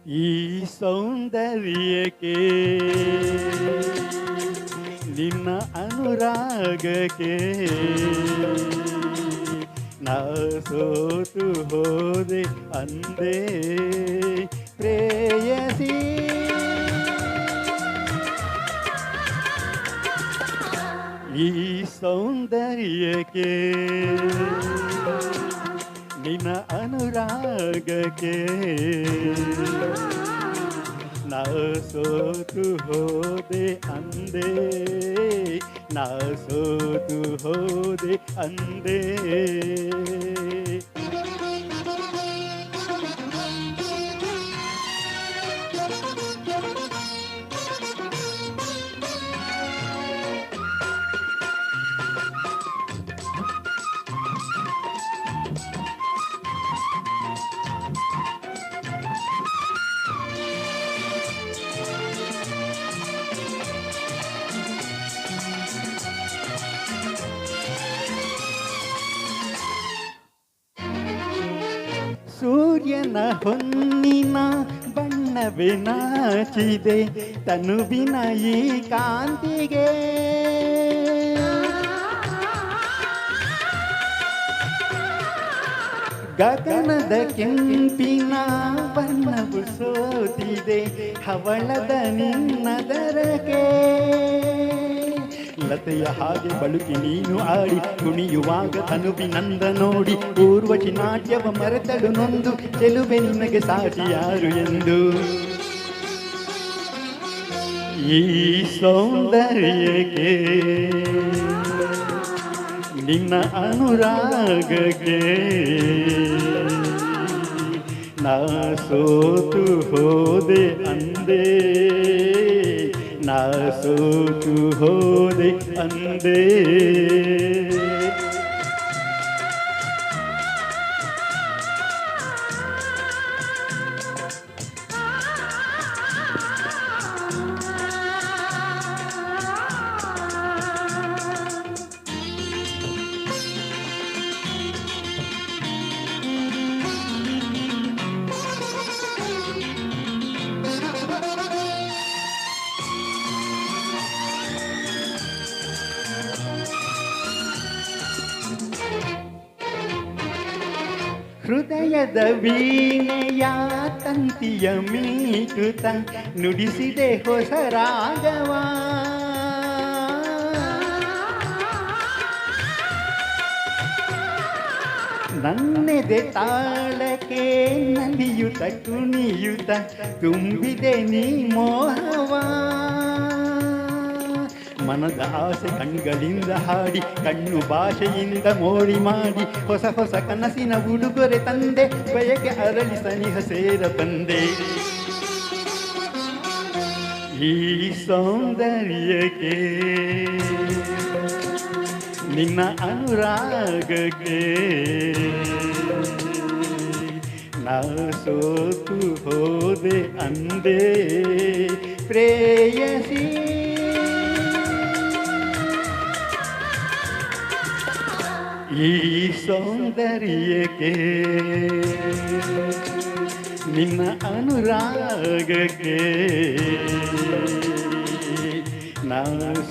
ಈ ಸೌಂದರ್ಯಕ್ಕೆ ನಿನ್ನ ಅನುರಾಗಕ್ಕೆ ನಾ ಸೋತು ಹೋದೆ ಅಂದೇ ಪ್ರೇಯಸಿ. ಈ ಸೌಂದರ್ಯಕ್ಕೆ ನಿನ್ನ ಅನುರಾಗಕ್ಕೆ ನಾ ಸೋತು ಹೋದೆ ಅಂದೇ, ನಾ ಸೋತು ಹೋದೆ ಅಂದೇ. ಸೂರ್ಯನ ಹೊನ್ನಿನ ಬಣ್ಣವೇ ನಾಚಿದೆ ತನುವಿನ ಈ ಕಾಂತಿಗೆ. ಗಗನದ ಕೆಂಪಿನ ಬಣ್ಣವು ಸೋತಿದೆ ಹವಳದ ನಿನ್ನದರಕ್ಕೆ. ಲತೆಯ ಹಾಗೆ ಬಳುಕಿ ನೀನು ಆಡಿ ಕುಣಿಯುವಾಗ ತನುವಿನಂದ ನೋಡಿ ಊರ್ವಶಿ ನಾಟ್ಯವ ಮರೆತಳು ನೊಂದು ಚೆಲುವೆ ನಿನಗೆ ಸಾಟಿ ಯಾರು ಎಂದು. ಈ ಸೌಂದರ್ಯಕ್ಕೆ ನಿನ್ನ ಅನುರಾಗಕ್ಕೆ ನಾ ಸೋತು ಹೋದೆ ಅಂದೇ, ನಾ ಸೋತು ಹೋದೆ ಅಂದೇ. ಹೃದಯದ ವೀಣೆಯ ತಂತಿಯ ಮೀಟುತ್ತ ನುಡಿಸಿದೆ ಹೊಸ ರಾಗವ. ನನ್ನೆದೆ ತಾಳಕ್ಕೆ ನಲಿಯುತ್ತ ಕುಣಿಯುತ್ತ ತುಂಬಿದೆ ನೀ ಮೋಹವ. ಮನದ ಆಸೆ ಕಣ್ಗಳಿಂದ ಹಾಡಿ ಕಣ್ಣು ಭಾಷೆಯಿಂದ ಮೋಡಿ ಮಾಡಿ ಹೊಸ ಹೊಸ ಕನಸಿನ ಉಡುಗೊರೆ ತಂದೆ ಬಯಕೆ ಅರಳಿ ಸನಿಹ ಸೇರ ತಂದೆ. ಈ ಸೌಂದರ್ಯಕ್ಕೆ ನಿನ್ನ ಅನುರಾಗಕ್ಕೆ ನಾ ಸೋತು ಹೋದೆ ಅಂದೇ ಪ್ರೇಯಸಿ. ಈ ಸೌಂದರ್ಯಕ್ಕೆ ನಿನ್ನ ಅನುರಾಗಕ್ಕೆ ನಾ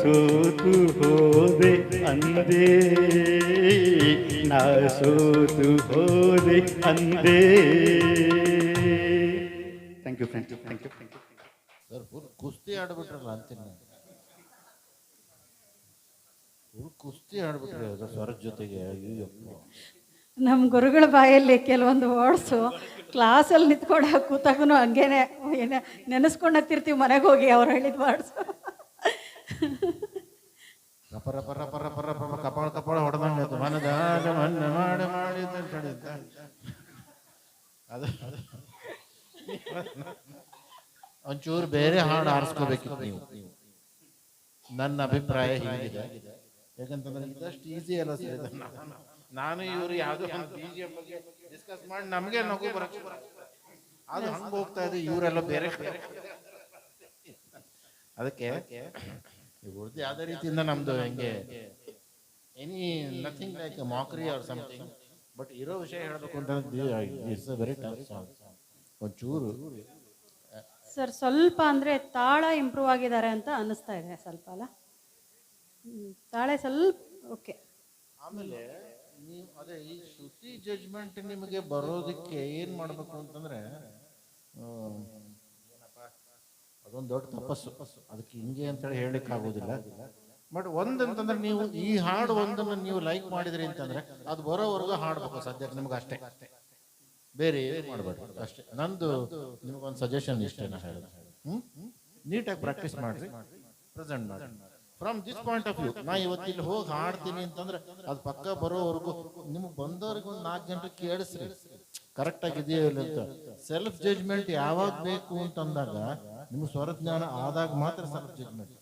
ಸೋತು ಹೋದೆ ಅಂದೇ, ನಾ ಸೋತು ಹೋದೆ ಅಂದೇ. Thank you friends, thank you, thank you. Sir full ಕುಸ್ತಿ ಆಡ್ಬಿಟ್ರಲ್ಲ ಅಂತೀನಿ. ಫುಲ್ ಕುಸ್ತಿ ಆಡ್ಬಿಟ್ರಿ ಸ್ವರದ ಜೊತೆಗೆ. ಅಯ್ಯಪ್ಪ, ನಮ್ಮ ಗುರುಗಳ ಬಾಯಲ್ಲಿ ಕೆಲವೊಂದು ವರ್ಡ್ಸು ಕ್ಲಾಸಲ್ಲಿ ನಿಂತ್ಕೊಂಡು ಕೂತಾಗೂ ಹಂಗೇನೆ ನೆನೆಸ್ಕೊಂಡು ಹತ್ತಿರ್ತೀವಿ ಮನೆಗೆ ಹೋಗಿ ಅವ್ರು ಹೇಳಿದ ವರ್ಡ್ಸು. ರಪ ರಪ ರಪ ರಪ ರಪ ಕಪಾಳ ಕಪಾಳ ಹೊಡೆದಂಗೆ ಮನದ ಮಾಡಿ ಮಾಡಿ ಅದು ಒಂಚೂರು ಬೇರೆ ಹಾಡು ಆರಿಸ್ಕೋಬೇಕಿತ್ತು ನೀವು. ನನ್ನ ಅಭಿಪ್ರಾಯ ಹೀಗಿದೆ. ಯಾಕಂತಂದ್ರೆ ಇದಷ್ಟು ಈಸಿ ಅಲ್ಲ ಸರ್. ನಾನು ಇವರು ಯಾವುದೋ BGM ಬಗ್ಗೆ ಡಿಸ್ಕಸ್ ಮಾಡಿ ನಮಗೆ ನಗು ಬರಕ್ಕೆ ಅದು ಹಂಗೆ ಹೋಗ್ತಾ ಇದೆ. ಇವರೆಲ್ಲ ಬೇರೆ ಅದಕ್ಕೆ ಇವ್ರದ್ದು ಯಾವುದೇ ರೀತಿಯಿಂದ ನಮ್ದು ಹೆಂಗೆ any nothing like mockery or something. But ಇರೋ ವಿಷಯ ಹೇಳಬೇಕು ಅಂತಂದ್ರೆ it's a very tough song. ಒಂಚೂರು ಸರ್ ಸ್ವಲ್ಪ ಅಂದರೆ ತಾಳ ಇಂಪ್ರೂವ್ ಆಗಿದ್ದಾರೆ ಅಂತ ಅನ್ನಿಸ್ತಾ ಇದೆ ಸ್ವಲ್ಪ ಅಲ್ಲ. ತಾಳ ಸ್ವಲ್ಪ ಓಕೆ. ಆಮೇಲೆ ನೀವು ಅದೇ ಈ ಶ್ರುತಿ ಜಡ್ಜ್ಮೆಂಟ್ ನಿಮಗೆ ಬರೋದಕ್ಕೆ ಏನು ಮಾಡಬೇಕು ಅಂತಂದರೆ, ಅದೊಂದು ದೊಡ್ಡ ತಪಸ್ಸು. ಅದಕ್ಕೆ ಹಿಂಗೆ ಅಂತೇಳಿ ಹೇಳಲಿಕ್ಕೆ ಆಗೋದಿಲ್ಲ. ಬಟ್ ಒಂದಂತಂದ್ರೆ ನೀವು ಈ ಹಾಡು ಒಂದನ್ನು ನೀವು ಲೈಕ್ ಮಾಡಿದ್ರಿ ಅಂತಂದ್ರೆ ಅದು ಬರೋವರೆಗೂ ಹಾಡ್ಬೇಕು ಸದ್ಯಕ್ಕೆ ನಿಮ್ಗೆ ಅಷ್ಟೇ, ಬೇರೆ ಏನು ಮಾಡಬೇಡ್ರಿ ಅಷ್ಟೇ. ನಂದು ನಿಮಗೊಂದು ಸಜೆಷನ್ ಇಷ್ಟೇ ನಾ ಹೇಳೋದು. ನೀಟಾಗಿ ಪ್ರಾಕ್ಟೀಸ್ ಮಾಡಿರಿ, ಪ್ರೆಸೆಂಟ್ ಮಾಡಿ. From this point of view, ನಾ ಇವತ್ತಿಲ್ಲಿ ಹೋಗಿ ಹಾಡ್ತೀನಿ ಅಂತಂದ್ರೆ ಅದು ಪಕ್ಕ ಬರೋವರೆಗೂ ನಿಮ್ಗೆ ಬಂದವ್ರಿಗೆ ಒಂದು 4 ಗಂಟೆ ಕೇಳಿಸ್ರಿ ಕರೆಕ್ಟ್ ಆಗಿದೆಯೋ ಇಲ್ಲ ಅಂತ. ಸೆಲ್ಫ್ ಜಡ್ಜ್ಮೆಂಟ್ ಯಾವಾಗ ಬೇಕು ಅಂತಂದಾಗ ನಿಮ್ಗೆ ಸ್ವರಜ್ಞಾನ ಆದಾಗ ಮಾತ್ರ ಸೆಲ್ಫ್ ಜಡ್ಜ್ಮೆಂಟ್.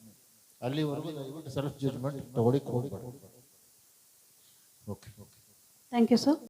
ಅಲ್ಲಿವರೆಗೂ ದಯವಿಟ್ಟು ಸೆಲ್ಫ್ ಜಡ್ಜ್ಮೆಂಟ್ ತಗೊಳಿಕ್ ಹೋಗ್ಬೇಡಿ. Okay, thank you sir.